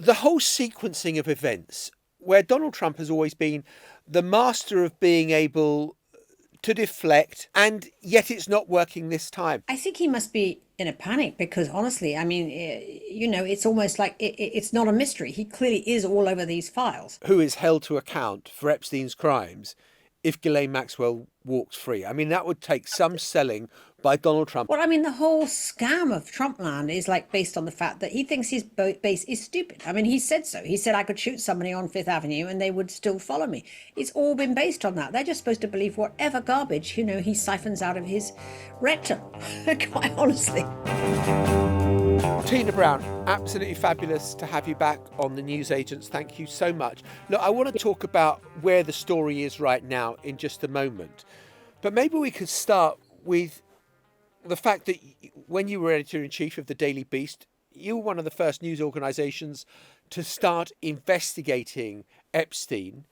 the whole sequencing of events where Donald Trump has always been the master of being able to deflect, and yet it's not working this time. I think he must be in a panic because honestly, I mean, it's almost like it's not a mystery. He clearly is all over these files. Who is held to account for Epstein's crimes if Ghislaine Maxwell walks free? I mean, that would take some selling by Donald Trump. Well, I mean, the whole scam of Trumpland is like based on the fact that he thinks his base is stupid. I mean, he said so. He said I could shoot somebody on Fifth Avenue and they would still follow me. It's all been based on that. They're just supposed to believe whatever garbage, he siphons out of his rectum, quite honestly. Tina Brown, absolutely fabulous to have you back on the News Agents. Thank you so much. Look, I want to talk about where the story is right now in just a moment. But maybe we could start with the fact that when you were editor-in-chief of the Daily Beast, you were one of the first news organisations to start investigating Epstein.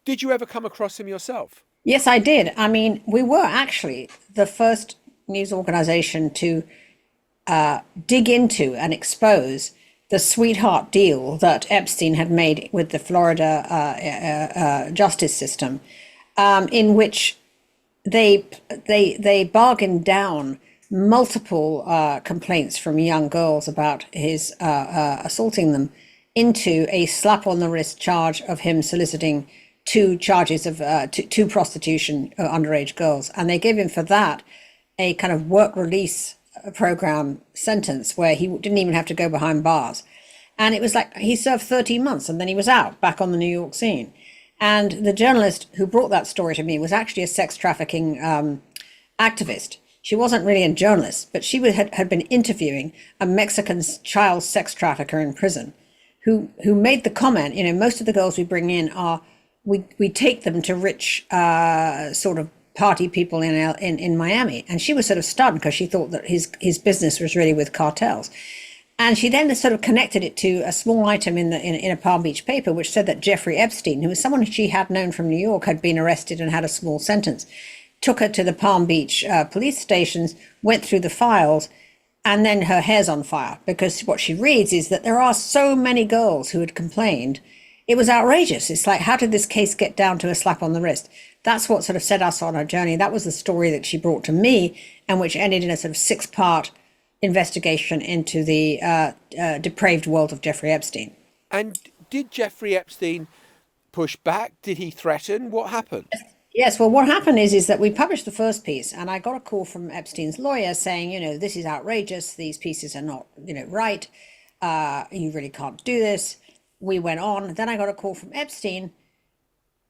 Did you ever come across him yourself? Yes, I did. I mean, we were actually the first news organization to dig into and expose the sweetheart deal that Epstein had made with the Florida justice system, in which they bargained down multiple complaints from young girls about his assaulting them into a slap on the wrist charge of him soliciting two charges of two prostitution underage girls, and they gave him for that a kind of work release program sentence where he didn't even have to go behind bars. And it was like he served 13 months and then he was out back on the New York scene. And the journalist who brought that story to me was actually a sex trafficking activist. She wasn't really a journalist, but she had been interviewing a Mexican child sex trafficker in prison who made the comment, most of the girls we bring in are, we take them to rich sort of party people in Miami. And she was sort of stunned because she thought that his business was really with cartels. And she then sort of connected it to a small item in a Palm Beach paper, which said that Jeffrey Epstein, who was someone she had known from New York, had been arrested and had a small sentence, took her to the Palm Beach police stations, went through the files, and then her hair's on fire because what she reads is that there are so many girls who had complained. It was outrageous. It's like, how did this case get down to a slap on the wrist? That's what sort of set us on our journey. That was the story that she brought to me, and which ended in a sort of 6-part investigation into the depraved world of Jeffrey Epstein. And did Jeffrey Epstein push back? Did he threaten? What happened? Yes, well, what happened is that we published the first piece, and I got a call from Epstein's lawyer saying, this is outrageous. These pieces are not, right. You really can't do this. We went on. Then I got a call from Epstein,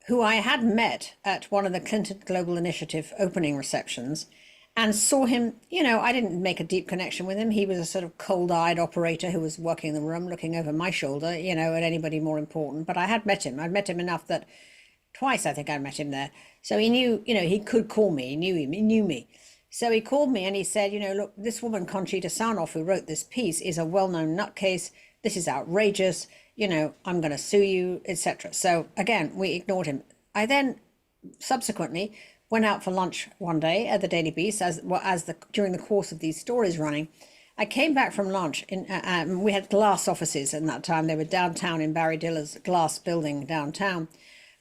who I had met at one of the Clinton Global Initiative opening receptions, and saw him. I didn't make a deep connection with him. He was a sort of cold-eyed operator who was working in the room, looking over my shoulder, at anybody more important. But I had met him. I'd met him enough that twice I think I met him there. So he knew, he could call me. He knew him. He knew me. So he called me and he said, look, this woman, Conchita Sarnoff, who wrote this piece, is a well-known nutcase. This is outrageous. I'm going to sue you, etc. So again, we ignored him. I then subsequently went out for lunch one day at the Daily Beast during the course of these stories running. I came back from lunch we had glass offices in that time. They were downtown in Barry Diller's glass building downtown.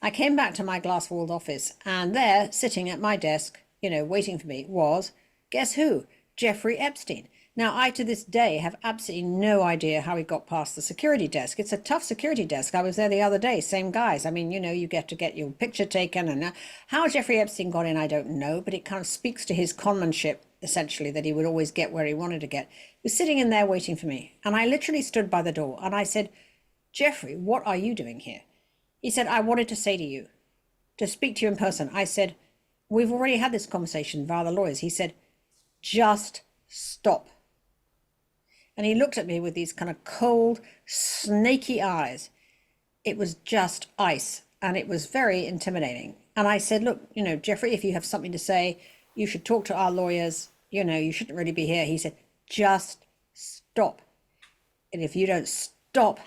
I came back to my glass-walled office, and there, sitting at my desk, waiting for me, was, guess who? Jeffrey Epstein. Now, I, to this day, have absolutely no idea how he got past the security desk. It's a tough security desk. I was there the other day, same guys. I mean, you get to get your picture taken. And how Jeffrey Epstein got in, I don't know, but it kind of speaks to his conmanship, essentially, that he would always get where he wanted to get. He was sitting in there waiting for me. And I literally stood by the door, and I said, Jeffrey, what are you doing here? He said, I wanted to say to you, to speak to you in person. I said, we've already had this conversation via the lawyers. He said, just stop. And he looked at me with these kind of cold, snaky eyes. It was just ice, and it was very intimidating. And I said, look, Jeffrey, if you have something to say, you should talk to our lawyers. You shouldn't really be here. He said, just stop. And if you don't stop,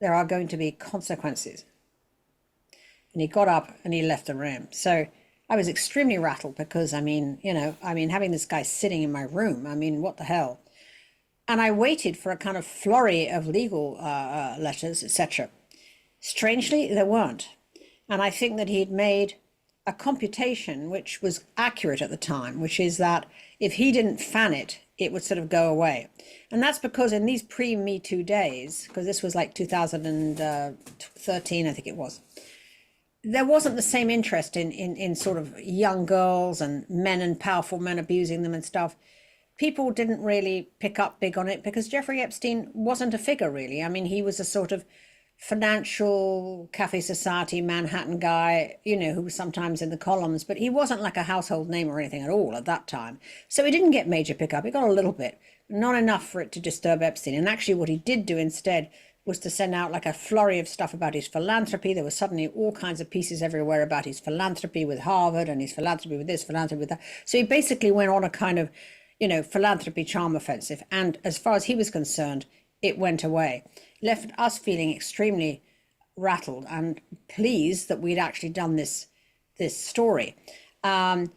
there are going to be consequences. And he got up and he left the room. So I was extremely rattled because, having this guy sitting in my room, what the hell? And I waited for a kind of flurry of legal letters, etc. Strangely, there weren't. And I think that he'd made a computation which was accurate at the time, which is that if he didn't fan it, it would sort of go away. And that's because in these pre-Me Too days, because this was like 2013, I think it was, there wasn't the same interest in sort of young girls and men and powerful men abusing them and stuff. People didn't really pick up big on it because Jeffrey Epstein wasn't a figure, really. I mean, he was a sort of financial cafe society Manhattan guy, who was sometimes in the columns, but he wasn't like a household name or anything at all at that time. So he didn't get major pickup. He got a little bit, not enough for it to disturb Epstein. And actually what he did do instead was to send out like a flurry of stuff about his philanthropy. There was suddenly all kinds of pieces everywhere about his philanthropy with Harvard and his philanthropy with this, philanthropy with that. So he basically went on a kind of, philanthropy charm offensive. And as far as he was concerned, it went away. Left us feeling extremely rattled and pleased that we'd actually done this story. The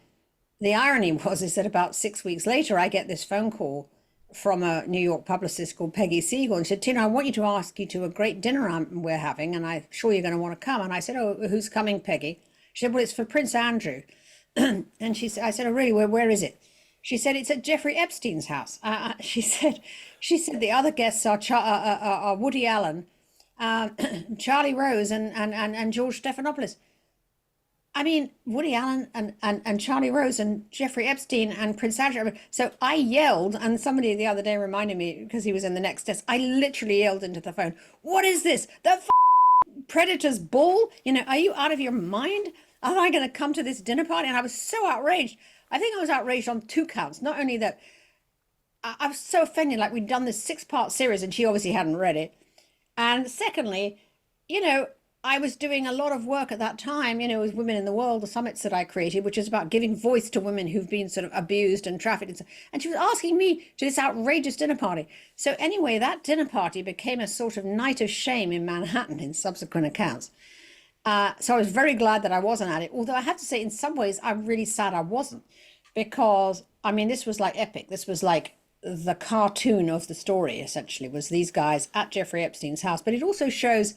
irony is that about 6 weeks later, I get this phone call from a New York publicist called Peggy Siegel, and she said, Tina, I want you to ask you to a great dinner we're having, and I'm sure you're going to want to come. And I said, oh, who's coming, Peggy? She said, well, it's for Prince Andrew. And I said, oh, really, where is it? She said, it's at Jeffrey Epstein's house. She said the other guests are Woody Allen, Charlie Rose, and George Stephanopoulos. I mean, Woody Allen and Charlie Rose and Jeffrey Epstein and Prince Andrew. So I yelled, and somebody the other day reminded me, because he was in the next desk, I literally yelled into the phone, what is this? The Predator's ball? Are you out of your mind? Am I going to come to this dinner party? And I was so outraged. I think I was outraged on two counts. Not only that, I was so offended, like we'd done this 6-part series and she obviously hadn't read it. And secondly, I was doing a lot of work at that time, with Women in the World, the summits that I created, which is about giving voice to women who've been sort of abused and trafficked. And she was asking me to this outrageous dinner party. So anyway, that dinner party became a sort of night of shame in Manhattan in subsequent accounts. So I was very glad that I wasn't at it. Although I have to say, in some ways, I'm really sad I wasn't. Because, I mean, this was like epic. This was like the cartoon of the story, essentially, was these guys at Jeffrey Epstein's house. But it also shows,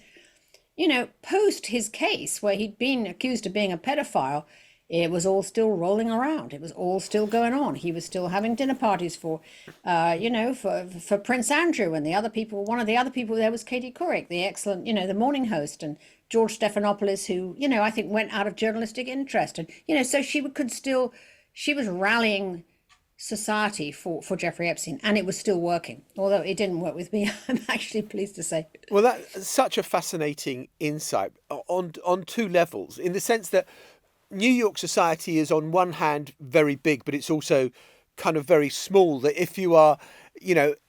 post his case where he'd been accused of being a pedophile, it was all still rolling around. It was all still going on. He was still having dinner parties for Prince Andrew, and the other people. One of the other people there was Katie Couric, the excellent, the morning host, and George Stephanopoulos, who, I think went out of journalistic interest. And, so she was rallying society for Jeffrey Epstein, and it was still working, although it didn't work with me. I'm actually pleased to say. Well, that's such a fascinating insight on two levels, in the sense that New York society is on one hand very big, but it's also kind of very small, that if you are,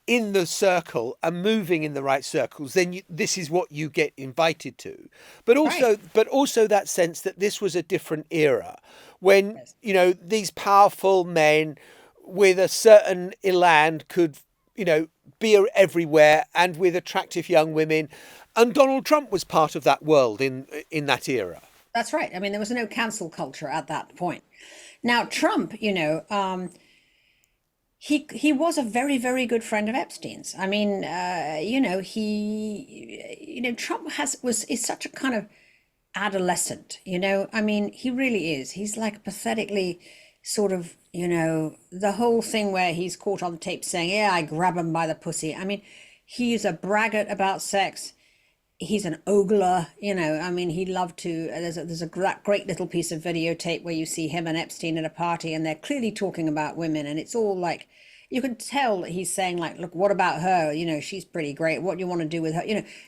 in the circle and moving in the right circles, then this is what you get invited to. But also that sense that this was a different era when, yes, these powerful men with a certain elan could, be everywhere, and with attractive young women. And Donald Trump was part of that world in that era. That's right. I mean, there was no cancel culture at that point. Now, Trump, he was a very, very good friend of Epstein's. I mean, Trump is such a kind of adolescent, I mean, he really is. He's like pathetically sort of, the whole thing where he's caught on tape saying, yeah, I grab him by the pussy. I mean, he's a braggart about sex. He's an ogler, I mean, he loved to, there's a great little piece of videotape where you see him and Epstein at a party, and they're clearly talking about women, and it's all like, you can tell that he's saying like, look, what about her? She's pretty great. What do you want to do with her?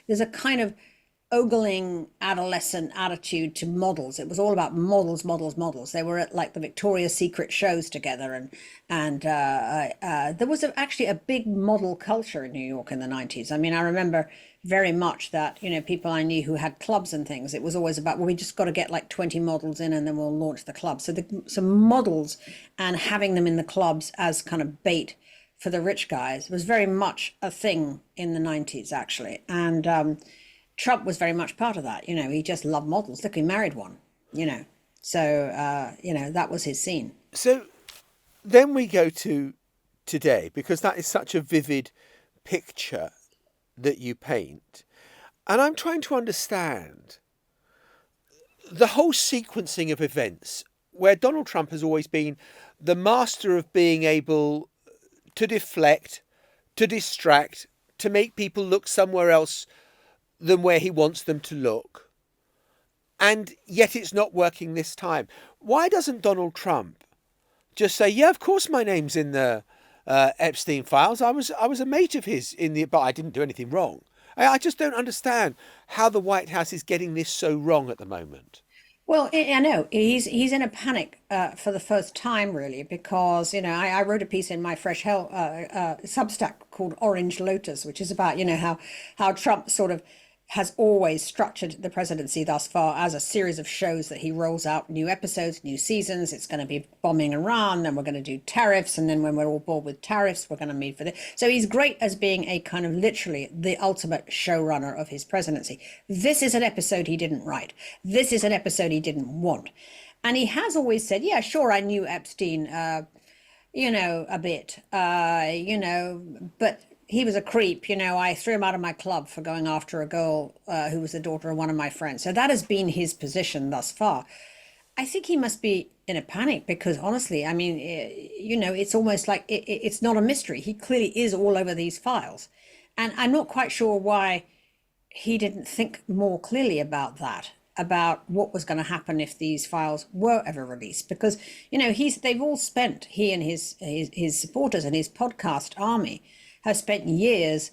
There's a kind of ogling adolescent attitude to models. It was all about models. They were at like the Victoria's Secret shows together, and there was actually a big model culture in New York in the 90s. I mean, I remember very much that, people I knew who had clubs and things, it was always about, well, we just got to get like 20 models in and then we'll launch the club. So some models and having them in the clubs as kind of bait for the rich guys was very much a thing in the 90s, actually. And Trump was very much part of that. He just loved models. Look, he married one, So, that was his scene. So then we go to today, because that is such a vivid picture that you paint. And I'm trying to understand the whole sequencing of events where Donald Trump has always been the master of being able to deflect, to distract, to make people look somewhere else than where he wants them to look. And yet it's not working this time. Why doesn't Donald Trump just say, yeah, of course my name's in the Epstein files. I was a mate of his but I didn't do anything wrong. I just don't understand how the White House is getting this so wrong at the moment. Well, I know he's in a panic for the first time, really, because I wrote a piece in my Fresh Hell Substack called Orange Lotus, which is about how Trump sort of has always structured the presidency thus far as a series of shows that he rolls out new episodes, new seasons. It's going to be bombing Iran, then we're going to do tariffs, and then when we're all bored with tariffs, we're going to meet for this. So he's great as being a kind of literally the ultimate showrunner of his presidency. This is an episode he didn't write. This is an episode he didn't want. And he has always said, yeah, sure, I knew Epstein, a bit, but he was a creep. I threw him out of my club for going after a girl who was the daughter of one of my friends. So that has been his position thus far. I think he must be in a panic because honestly, I mean, it's almost like it's not a mystery. He clearly is all over these files. And I'm not quite sure why he didn't think more clearly about that, about what was going to happen if these files were ever released. Because, they've all spent, he and his supporters and his podcast army, have spent years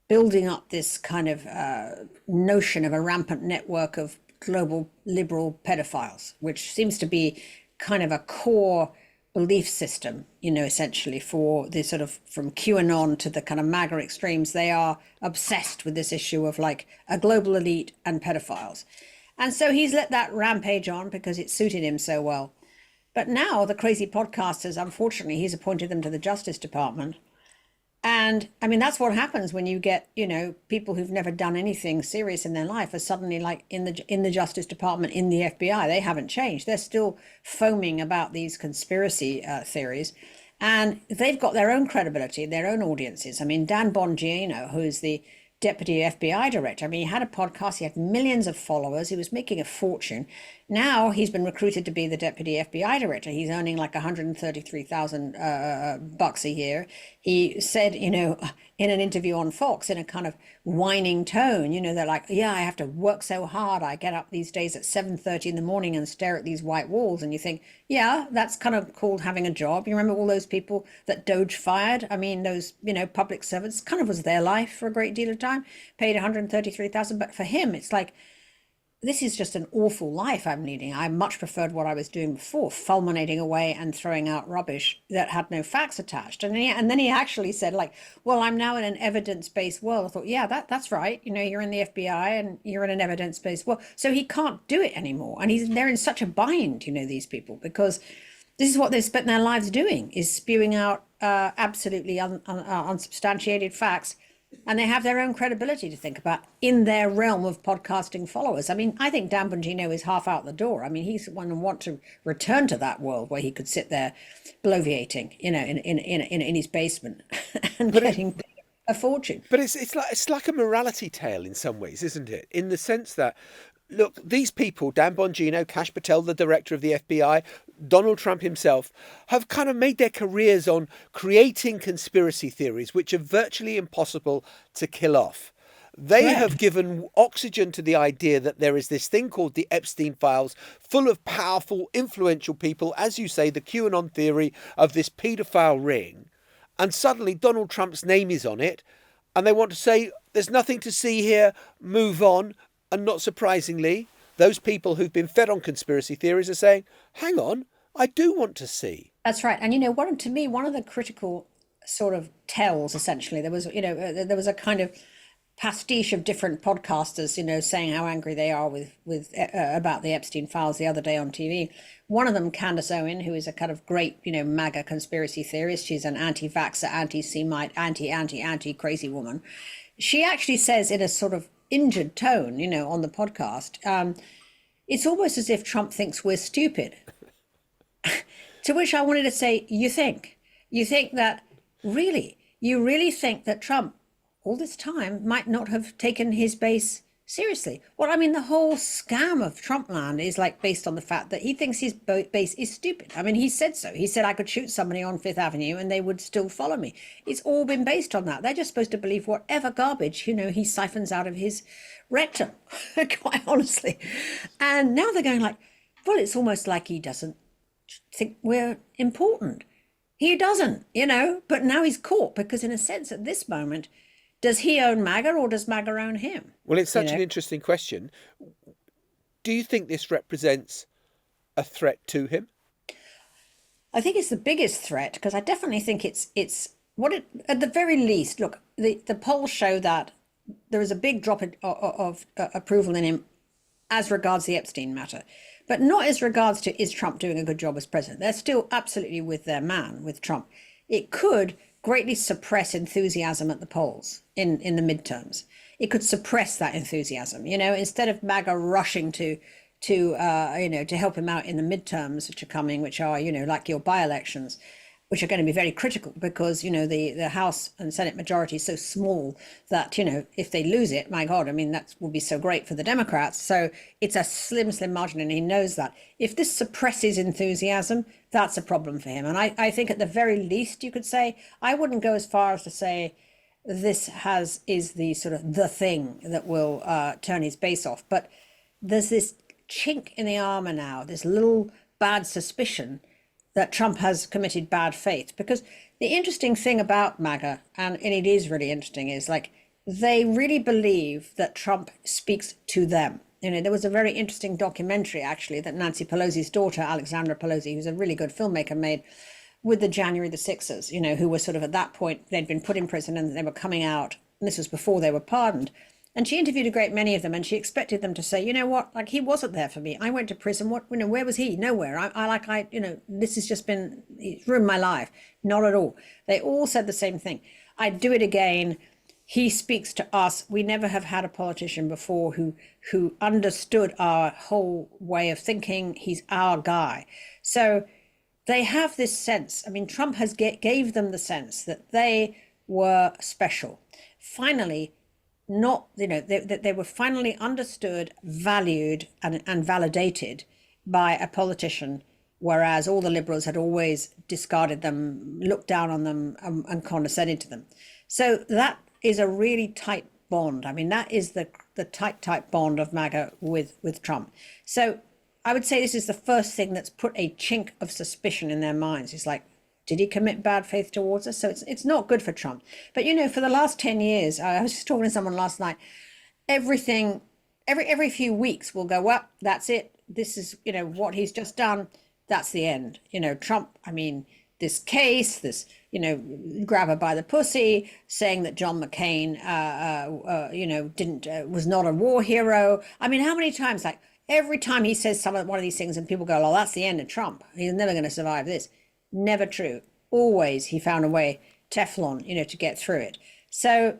building up this kind of notion of a rampant network of global liberal pedophiles, which seems to be kind of a core belief system, essentially for the sort of from QAnon to the kind of MAGA extremes. They are obsessed with this issue of like a global elite and pedophiles. And so he's let that rampage on because it suited him so well. But now the crazy podcasters, unfortunately, he's appointed them to the Justice Department. And I mean, that's what happens when you get, people who've never done anything serious in their life are suddenly like in the Justice Department, in the FBI. They haven't changed. They're still foaming about these conspiracy theories. And they've got their own credibility, their own audiences. I mean, Dan Bongino, who's the deputy FBI director. I mean, he had a podcast, he had millions of followers, he was making a fortune. Now he's been recruited to be the deputy FBI director. He's earning like $133,000 bucks a year. He said, in an interview on Fox, in a kind of whining tone, they're like, yeah, I have to work so hard. I get up these days at 7:30 in the morning and stare at these white walls. And you think, yeah, that's kind of called having a job. You remember all those people that Doge fired? I mean, those, public servants, kind of was their life for a great deal of time, paid 133,000. But for him, it's like, this is just an awful life I'm leading. I much preferred what I was doing before, fulminating away and throwing out rubbish that had no facts attached. And then he actually said, like, well, I'm now in an evidence-based world. I thought, yeah, that's right. You're in the FBI and you're in an evidence-based world. So he can't do it anymore. And they're in such a bind, these people, because this is what they've spent their lives doing, is spewing out absolutely unsubstantiated facts. And they have their own credibility to think about in their realm of podcasting followers. I mean, I think Dan Bongino is half out the door. I mean, he's one who want to return to that world where he could sit there bloviating, in his basement and getting a fortune. But it's like a morality tale in some ways, isn't it? In the sense that, look, these people, Dan Bongino, Kash Patel, the director of the FBI, Donald Trump himself, have kind of made their careers on creating conspiracy theories, which are virtually impossible to kill off. They have given oxygen to the idea that there is this thing called the Epstein files, full of powerful, influential people, as you say, the QAnon theory of this paedophile ring. And suddenly Donald Trump's name is on it. And they want to say, there's nothing to see here, move on. And not surprisingly, those people who've been fed on conspiracy theories are saying, hang on, I do want to see. That's right. And, to me, one of the critical sort of tells, essentially, there was a kind of pastiche of different podcasters, saying how angry they are with about the Epstein files the other day on TV. One of them, Candace Owen, who is a kind of great, MAGA conspiracy theorist. She's an anti-vaxxer, anti-Semite, anti-crazy woman. She actually says in a sort of injured tone, on the podcast, it's almost as if Trump thinks we're stupid. To which I wanted to say, you think that you really think that Trump all this time might not have taken his base seriously. Well, I mean, the whole scam of Trumpland is like based on the fact that he thinks his base is stupid. I mean, he said so. He said I could shoot somebody on Fifth Avenue and they would still follow me. It's all been based on that. They're just supposed to believe whatever garbage, he siphons out of his rectum, quite honestly. And now they're going like, well, it's almost like he doesn't think we're important. He doesn't, but now he's caught because in a sense at this moment, does he own MAGA or does MAGA own him? Well, it's such an interesting question. Do you think this represents a threat to him? I think it's the biggest threat because I definitely think it's at the very least, look, the polls show that there is a big drop of approval in him as regards the Epstein matter, but not as regards to is Trump doing a good job as president. They're still absolutely with their man, with Trump. It could greatly suppress enthusiasm at the polls in the midterms. It could suppress that enthusiasm, instead of MAGA rushing to help him out in the midterms, which are coming, which are, like your by-elections, which are going to be very critical because, the House and Senate majority is so small that, if they lose it, my God, I mean, that will be so great for the Democrats. So it's a slim margin, and he knows that. If this suppresses enthusiasm, that's a problem for him. And I think at the very least, you could say, I wouldn't go as far as to say this is the sort of the thing that will turn his base off. But there's this chink in the armor now, this little bad suspicion that Trump has committed bad faith. Because the interesting thing about MAGA, and it is really interesting, is like they really believe that Trump speaks to them. There was a very interesting documentary, actually, that Nancy Pelosi's daughter, Alexandra Pelosi, who's a really good filmmaker, made with the January the 6ers, who were sort of at that point, they'd been put in prison and they were coming out. And this was before they were pardoned. And she interviewed a great many of them, and she expected them to say, you know what, like, he wasn't there for me. I went to prison. What, where was he? Nowhere. This has just been, it's ruined my life. Not at all. They all said the same thing. I'd do it again. He speaks to us. We never have had a politician before who understood our whole way of thinking. He's our guy. So they have this sense. I mean, Trump has gave them the sense that they were special. Finally, they were finally understood, valued, and validated by a politician, whereas all the liberals had always discarded them, looked down on them, and condescended to them. So that is a really tight bond. I mean, that is the tight bond of MAGA with Trump. So I would say this is the first thing that's put a chink of suspicion in their minds. It's like, did he commit bad faith towards us? So it's not good for Trump. But, for the last 10 years, I was just talking to someone last night, every few weeks we'll go, well, that's it. This is, what he's just done. That's the end. Trump, I mean, this case, this, grabber by the pussy, saying that John McCain, was not a war hero. I mean, how many times, like, every time he says one of these things and people go, oh, that's the end of Trump. He's never going to survive this. Never true. Always he found a way, Teflon, to get through it. So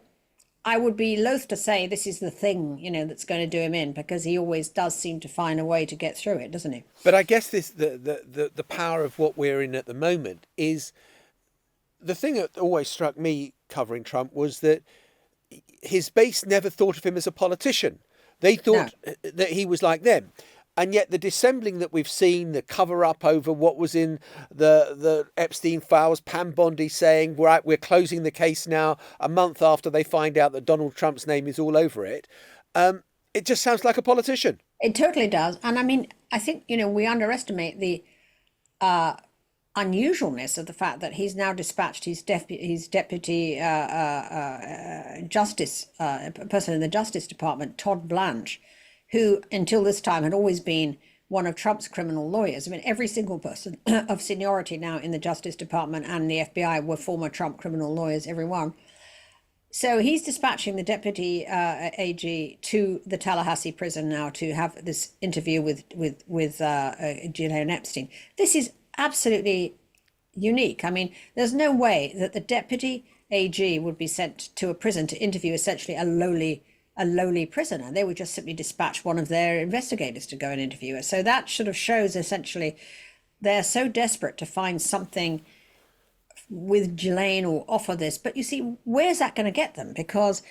I would be loath to say this is the thing, that's going to do him in, because he always does seem to find a way to get through it, doesn't he? But I guess the power of what we're in at the moment is the thing that always struck me covering Trump was that his base never thought of him as a politician. They thought that he was like them. And yet the dissembling that we've seen, the cover up over what was in the Epstein files, Pam Bondi saying we're closing the case now a month after they find out that Donald Trump's name is all over it. It just sounds like a politician. It totally does. And I mean, I think, we underestimate the unusualness of the fact that he's now dispatched his deputy justice, person in the Justice Department, Todd Blanche, who until this time had always been one of Trump's criminal lawyers. I mean, every single person of seniority now in the Justice Department and the FBI were former Trump criminal lawyers, everyone. So he's dispatching the deputy AG to the Tallahassee prison now to have this interview with Ghislaine Epstein. This is absolutely unique. I mean, there's no way that the deputy AG would be sent to a prison to interview essentially a lowly prisoner. They would just simply dispatch one of their investigators to go and interview her. So that sort of shows essentially they're so desperate to find something with Ghislaine or offer this. But you see, where's that going to get them? Because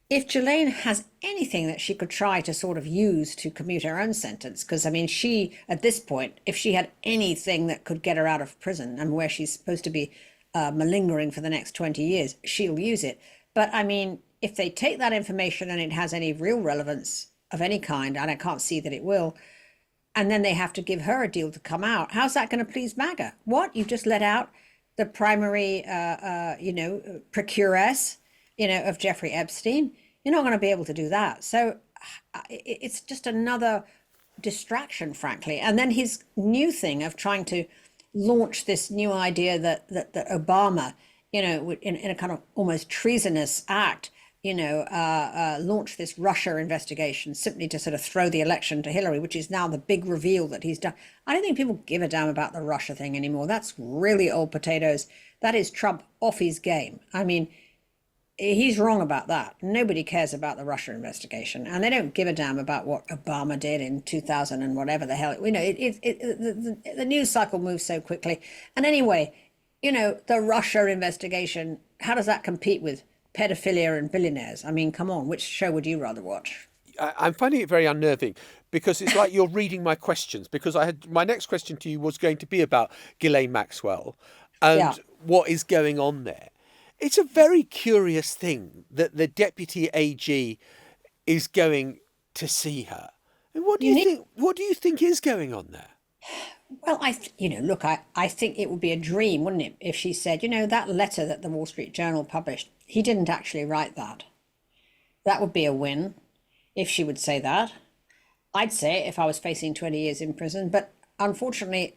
if Ghislaine has anything that she could try to sort of use to commute her own sentence, because I mean, she, at this point, if she had anything that could get her out of prison and where she's supposed to be malingering for the next 20 years, she'll use it. But I mean, if they take that information and it has any real relevance of any kind, and I can't see that it will, and then they have to give her a deal to come out, how's that going to please MAGA? What? You've just let out the primary, procuress, of Jeffrey Epstein. You're not going to be able to do that. So it's just another distraction, frankly. And then his new thing of trying to launch this new idea that Obama, in a kind of almost treasonous act, launch this Russia investigation simply to sort of throw the election to Hillary, which is now the big reveal that he's done. I don't think people give a damn about the Russia thing anymore. That's really old potatoes. That is Trump off his game. I mean, he's wrong about that. Nobody cares about the Russia investigation, and they don't give a damn about what Obama did in 2000 and whatever the hell. The news cycle moves so quickly. And anyway, the Russia investigation, how does that compete with pedophilia and billionaires? I mean, come on, which show would you rather watch? I'm finding it very unnerving because it's like you're reading my questions, because my next question to you was going to be about Ghislaine Maxwell and Yeah. what is going on there. It's a very curious thing that the deputy AG is going to see her. And what do you think? What do you think is going on there? Well, look, I think it would be a dream, wouldn't it, if she said, that letter that the Wall Street Journal published, he didn't actually write that. That would be a win if she would say that. I'd say it if I was facing 20 years in prison. But unfortunately,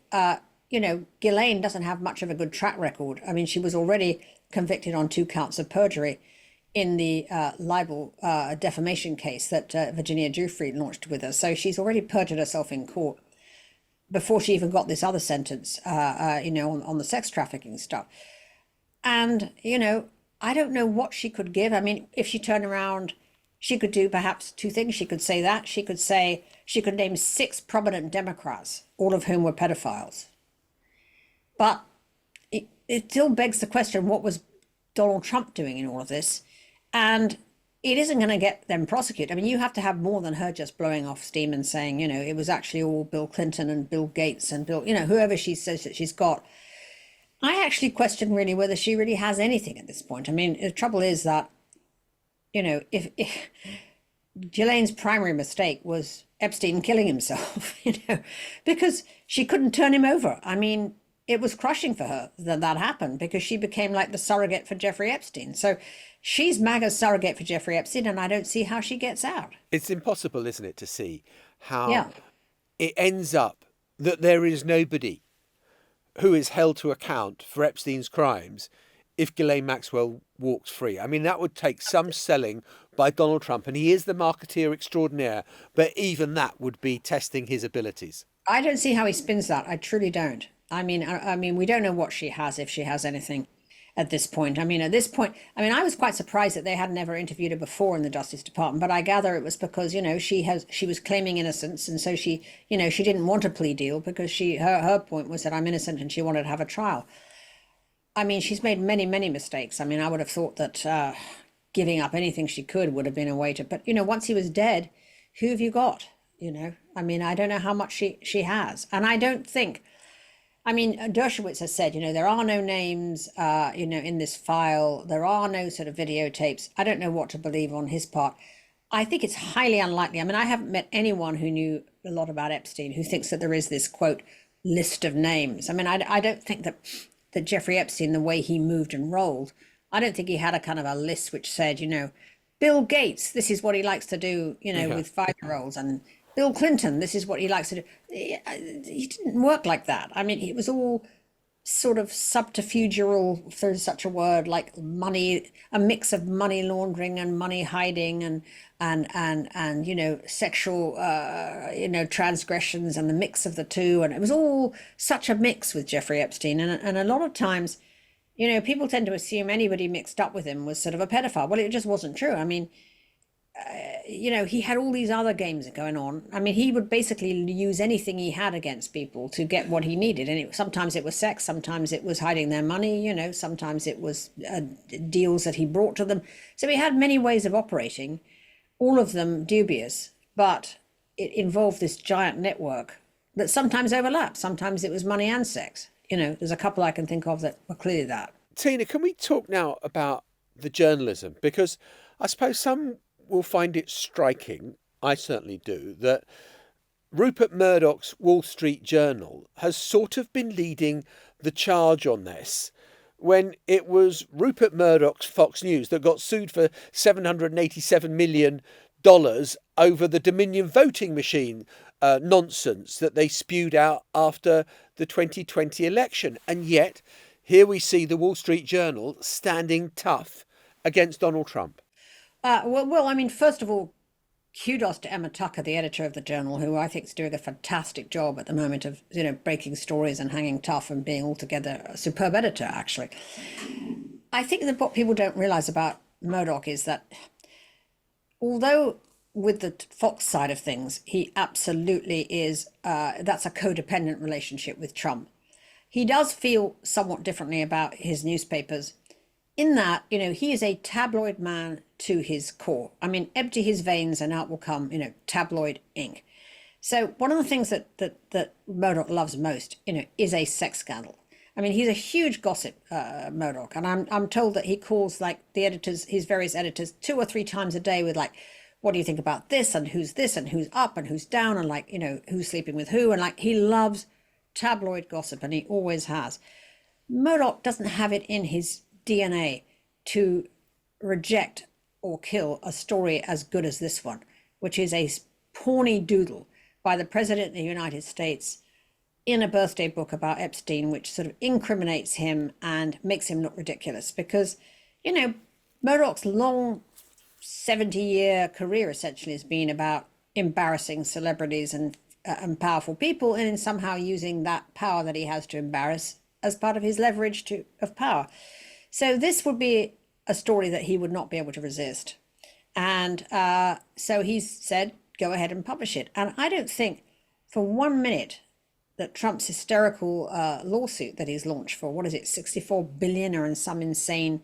Ghislaine doesn't have much of a good track record. I mean, she was already convicted on 2 counts of perjury in the libel defamation case that Virginia Giuffre launched with her. So she's already perjured herself in court before she even got this other sentence, on the sex trafficking stuff. And, I don't know what she could give. I mean, if she turned around, she could do perhaps 2 things. She could say that. She could name 6 prominent Democrats, all of whom were pedophiles. But it still begs the question, what was Donald Trump doing in all of this? And it isn't going to get them prosecuted. I mean, you have to have more than her just blowing off steam and saying, it was actually all Bill Clinton and Bill Gates and whoever she says that she's got. I actually question really whether she really has anything at this point. I mean, the trouble is that, if Ghislaine's primary mistake was Epstein killing himself, because she couldn't turn him over. I mean, it was crushing for her that happened, because she became like the surrogate for Jeffrey Epstein. So she's MAGA's surrogate for Jeffrey Epstein, and I don't see how she gets out. It's impossible, isn't it, to see how Yeah. it ends up that there is nobody who is held to account for Epstein's crimes if Ghislaine Maxwell walks free. I mean, that would take some selling by Donald Trump, and he is the marketeer extraordinaire, but even that would be testing his abilities. I don't see how he spins that. I truly don't. I mean, we don't know what she has, if she has anything at this point. I mean, I was quite surprised that they had never interviewed her before in the Justice Department, but I gather it was because, she was claiming innocence. And so she didn't want a plea deal because her point was that I'm innocent and she wanted to have a trial. I mean, she's made many, many mistakes. I mean, I would have thought that giving up anything she could would have been a way to, but, once he was dead, who have you got? I mean, I don't know how much she has. And I don't think, I mean, Dershowitz has said, there are no names, in this file. There are no sort of videotapes. I don't know what to believe on his part. I think it's highly unlikely. I mean, I haven't met anyone who knew a lot about Epstein who thinks that there is this, quote, list of names. I mean, I don't think that Jeffrey Epstein, the way he moved and rolled, I don't think he had a kind of a list which said, Bill Gates, this is what he likes to do, with 5-year-olds, and Bill Clinton, this is what he likes to do. He didn't work like that. I mean, it was all sort of subterfugal, if there's such a word, like money, a mix of money laundering and money hiding and sexual, transgressions, and the mix of the two. And it was all such a mix with Jeffrey Epstein. And a lot of times, people tend to assume anybody mixed up with him was sort of a pedophile. Well, it just wasn't true. I mean, he had all these other games going on. I mean, he would basically use anything he had against people to get what he needed. And sometimes it was sex, sometimes it was hiding their money, sometimes it was deals that he brought to them. So he had many ways of operating, all of them dubious, but it involved this giant network that sometimes overlapped. Sometimes it was money and sex. There's a couple I can think of that were clearly that. Tina, can we talk now about the journalism? Because I suppose some will find it striking, I certainly do, that Rupert Murdoch's Wall Street Journal has sort of been leading the charge on this, when it was Rupert Murdoch's Fox News that got sued for $787 million over the Dominion voting machine nonsense that they spewed out after the 2020 election. And yet, here we see the Wall Street Journal standing tough against Donald Trump. Well, I mean, first of all, kudos to Emma Tucker, the editor of the Journal, who I think is doing a fantastic job at the moment of, breaking stories and hanging tough and being altogether a superb editor, actually. I think that what people don't realize about Murdoch is that although with the Fox side of things, he absolutely is, that's a codependent relationship with Trump. He does feel somewhat differently about his newspapers in that, he is a tabloid man to his core. I mean, empty his veins and out will come, tabloid ink. So one of the things that Murdoch loves most, is a sex scandal. I mean, he's a huge gossip, Murdoch, and I'm told that he calls like the editors, his various editors, 2 or 3 times a day with like, what do you think about this and who's up and who's down and like, who's sleeping with who, and like he loves tabloid gossip and he always has. Murdoch doesn't have it in his DNA to reject or kill a story as good as this one, which is a porny doodle by the President of the United States in a birthday book about Epstein, which sort of incriminates him and makes him look ridiculous. Because, Murdoch's long 70-year career essentially has been about embarrassing celebrities and powerful people, and in somehow using that power that he has to embarrass as part of his leverage of power. So this would be a story that he would not be able to resist. And so he's said, go ahead and publish it. And I don't think for 1 minute that Trump's hysterical lawsuit that he's launched for, what is it, 64 billion or in some insane,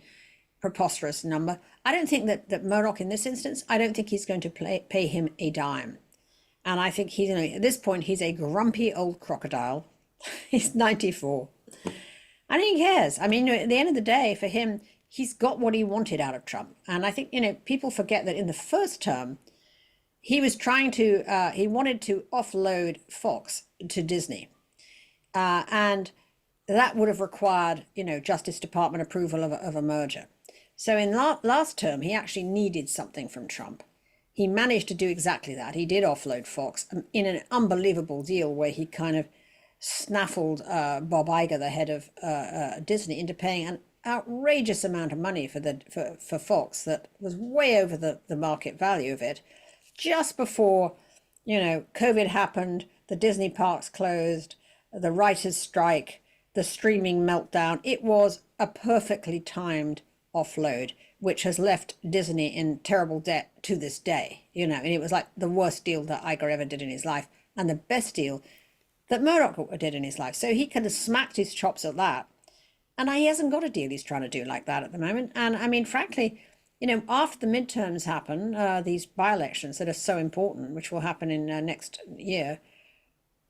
preposterous number. I don't think that Murdoch in this instance, I don't think he's going to pay him a dime. And I think he's, at this point, he's a grumpy old crocodile. He's 94. And he cares. I mean, at the end of the day, for him, he's got what he wanted out of Trump. And I think, people forget that in the first term, he was he wanted to offload Fox to Disney. And that would have required, Justice Department approval of a merger. So in last term, he actually needed something from Trump. He managed to do exactly that. He did offload Fox in an unbelievable deal where he kind of snaffled Bob Iger, the head of Disney, into paying an outrageous amount of money for Fox that was way over the market value of it, just before COVID happened, the Disney parks closed, the writers' strike, the streaming meltdown. It was a perfectly timed offload, which has left Disney in terrible debt to this day. And it was like the worst deal that Iger ever did in his life, and the best deal that Murdoch did in his life. So he kind of smacked his chops at that. And he hasn't got a deal he's trying to do like that at the moment. And I mean, frankly, after the midterms happen, these by-elections that are so important, which will happen in next year,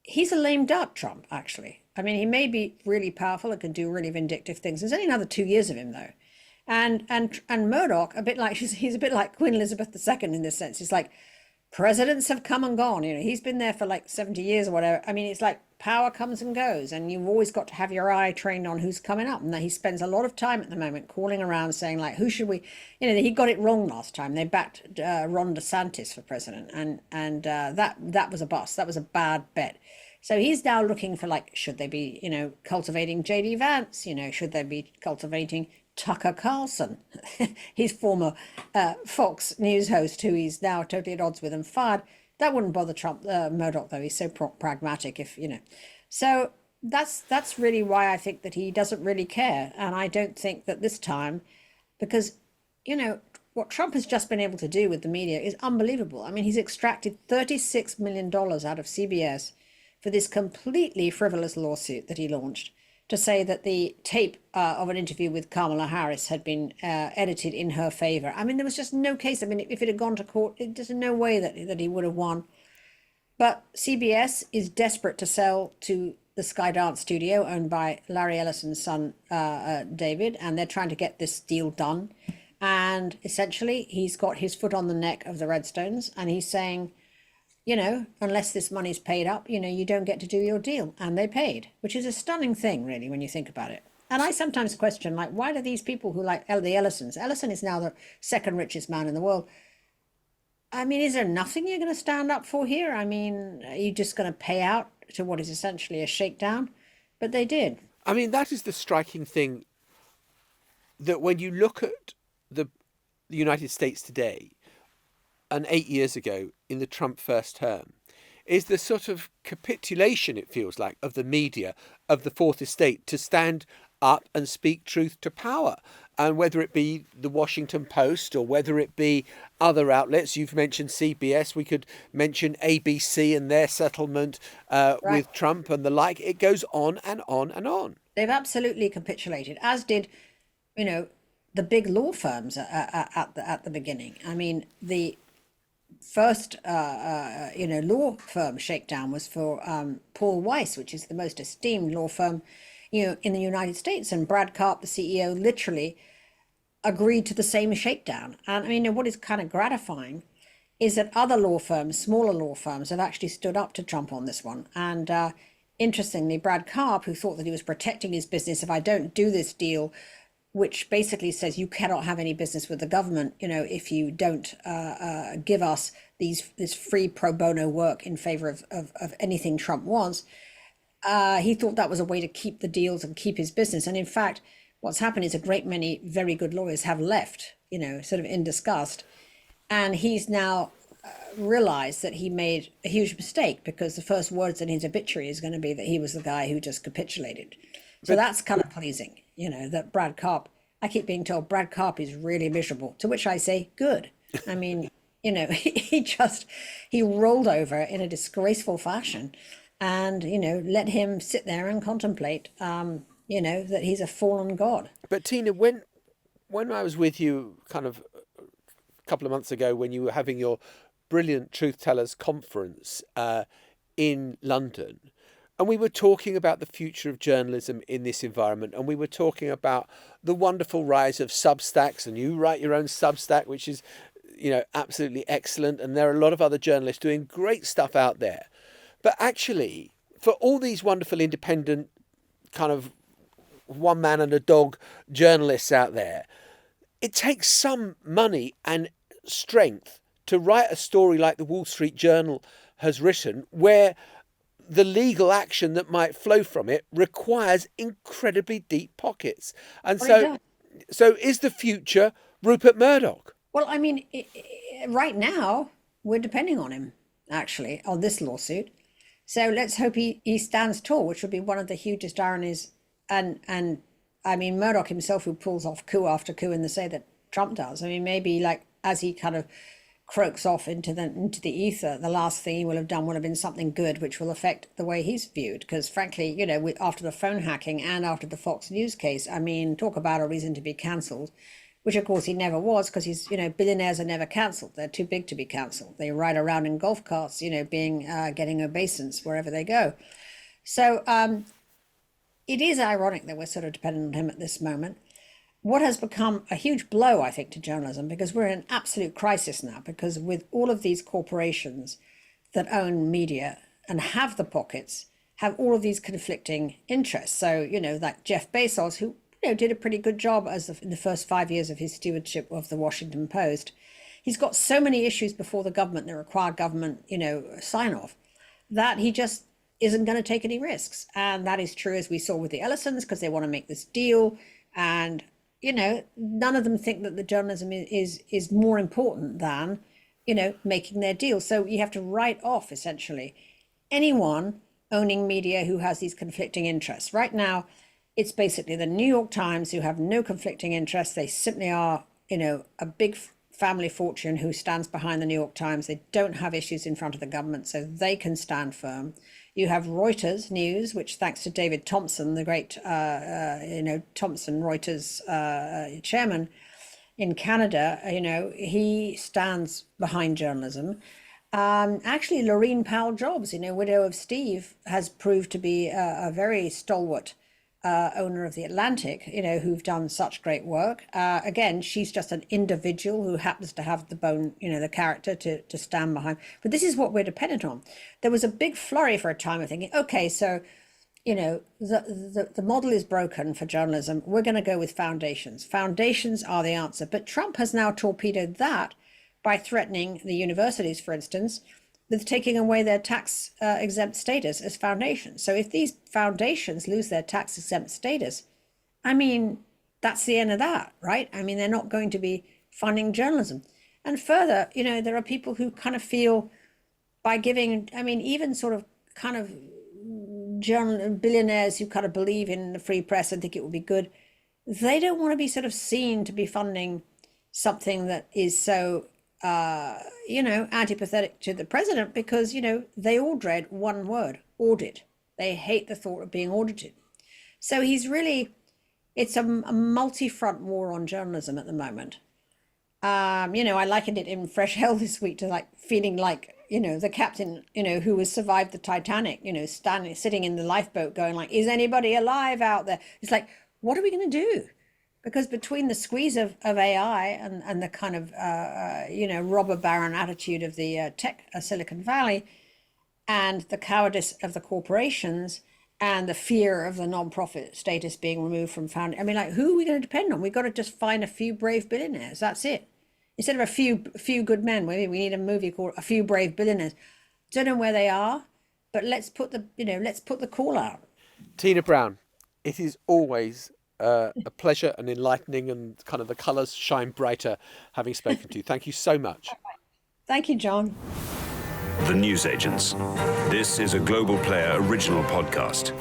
he's a lame duck, Trump, actually. I mean, he may be really powerful and can do really vindictive things. There's only another 2 years of him, though. And Murdoch, he's a bit like Queen Elizabeth II in this sense. It's like, presidents have come and gone. He's been there for like 70 years or whatever. I mean, it's like power comes and goes, and you've always got to have your eye trained on who's coming up. And he spends a lot of time at the moment calling around saying, like, who should we, he got it wrong last time. They backed Ron DeSantis for president, and that was a bust. That was a bad bet. So he's now looking for, like, should they be, cultivating J.D. Vance? Should they be cultivating Tucker Carlson, his former Fox News host, who he's now totally at odds with and fired? That wouldn't bother Murdoch, though. He's so pragmatic, So that's really why I think that he doesn't really care. And I don't think that this time, because, what Trump has just been able to do with the media is unbelievable. I mean, he's extracted $36 million out of CBS for this completely frivolous lawsuit that he launched to say that the tape of an interview with Kamala Harris had been edited in her favor. I mean, there was just no case. I mean, if it had gone to court, there's no way that he would have won. But CBS is desperate to sell to the Skydance studio owned by Larry Ellison's son, David, and they're trying to get this deal done. And essentially, he's got his foot on the neck of the Redstones, and he's saying, unless this money's paid up, you don't get to do your deal. And they paid, which is a stunning thing, really, when you think about it. And I sometimes question, like, why do these people who like the Ellisons, Ellison is now the second richest man in the world. I mean, is there nothing you're going to stand up for here? I mean, are you just going to pay out to what is essentially a shakedown? But they did. I mean, that is the striking thing, that when you look at the United States today and 8 years ago in the Trump first term, is the sort of capitulation, it feels like, of the media, of the Fourth Estate, to stand up and speak truth to power. And whether it be the Washington Post or whether it be other outlets, you've mentioned CBS, we could mention ABC and their settlement with Trump and the like. It goes on and on and on. They've absolutely capitulated, as did, the big law firms at the beginning. I mean, the first, law firm shakedown was for Paul Weiss, which is the most esteemed law firm, in the United States. And Brad Karp, the CEO, literally agreed to the same shakedown. And I mean, what is kind of gratifying is that other law firms, smaller law firms, have actually stood up to Trump on this one. And interestingly, Brad Karp, who thought that he was protecting his business, if I don't do this deal, which basically says you cannot have any business with the government, if you don't give us this free pro bono work in favor of anything Trump wants. He thought that was a way to keep the deals and keep his business. And in fact, what's happened is a great many very good lawyers have left, sort of in disgust. And he's now realized that he made a huge mistake, because the first words in his obituary is going to be that he was the guy who just capitulated. So that's kind of pleasing, that Brad Karp, I keep being told Brad Karp is really miserable, to which I say, good. I mean, he rolled over in a disgraceful fashion. And, let him sit there and contemplate, that he's a fallen god. But Tina, when I was with you kind of a couple of months ago, when you were having your brilliant Truth Tellers conference in London, and we were talking about the future of journalism in this environment, and we were talking about the wonderful rise of Substacks, and you write your own Substack, which is, absolutely excellent. And there are a lot of other journalists doing great stuff out there. But actually, for all these wonderful independent kind of one man and a dog journalists out there, it takes some money and strength to write a story like the Wall Street Journal has written, where the legal action that might flow from it requires incredibly deep pockets. And so is the future Rupert Murdoch? Well, I mean, right now, we're depending on him, actually, on this lawsuit. So let's hope he stands tall, which would be one of the hugest ironies. And I mean, Murdoch himself, who pulls off coup after coup in the say that Trump does. I mean, maybe like as he kind of croaks off into the ether, the last thing he will have done will have been something good, which will affect the way he's viewed. Because frankly, after the phone hacking and after the Fox News case, I mean, talk about a reason to be cancelled. Which of course he never was, because he's, billionaires are never cancelled. They're too big to be cancelled. They ride around in golf carts, getting obeisance wherever they go. So it is ironic that we're sort of dependent on him at this moment. What has become a huge blow, I think, to journalism, because we're in an absolute crisis now, because with all of these corporations that own media and have the pockets, have all of these conflicting interests. So, like Jeff Bezos, who did a pretty good job in the first 5 years of his stewardship of the Washington Post. He's got so many issues before the government that require government, sign off, that he just isn't going to take any risks. And that is true, as we saw with the Ellisons, because they want to make this deal. And, none of them think that the journalism is more important than, making their deal. So you have to write off, essentially, anyone owning media who has these conflicting interests. Right now, it's basically the New York Times, who have no conflicting interests. They simply are, a big family fortune who stands behind the New York Times. They don't have issues in front of the government, so they can stand firm. You have Reuters News, which, thanks to David Thompson, the great, Thomson Reuters chairman in Canada, he stands behind journalism. Actually, Laureen Powell-Jobs, widow of Steve, has proved to be a very stalwart owner of the Atlantic, who've done such great work. Again, she's just an individual who happens to have the bone, the character to stand behind. But this is what we're dependent on. There was a big flurry for a time of thinking, okay, so, the model is broken for journalism. We're going to go with foundations. Foundations are the answer. But Trump has now torpedoed that by threatening the universities, for instance, with taking away their tax exempt status as foundations. So if these foundations lose their tax exempt status, that's the end of that, right? They're not going to be funding journalism. And further, there are people who kind of feel by giving, even sort of kind of billionaires who kind of believe in the free press and think it will be good, they don't want to be sort of seen to be funding something that is so antipathetic to the president, because, they all dread one word, audit. They hate the thought of being audited. So it's a multi-front war on journalism at the moment. I likened it in Fresh Hell this week to feeling like, the captain, who has survived the Titanic, sitting in the lifeboat going is anybody alive out there? It's like, what are we going to do? Because between the squeeze of AI and the kind of, robber baron attitude of the tech Silicon Valley, and the cowardice of the corporations, and the fear of the nonprofit status being removed from founding, who are we going to depend on? We've got to just find a few brave billionaires. That's it. Instead of a few good men, maybe we need a movie called A Few Brave Billionaires. Don't know where they are, but let's put the call out. Tina Brown, it is always a pleasure and enlightening, and kind of the colours shine brighter having spoken to you. Thank you so much. Thank you, John. The Newsagents. This is a Global Player original podcast.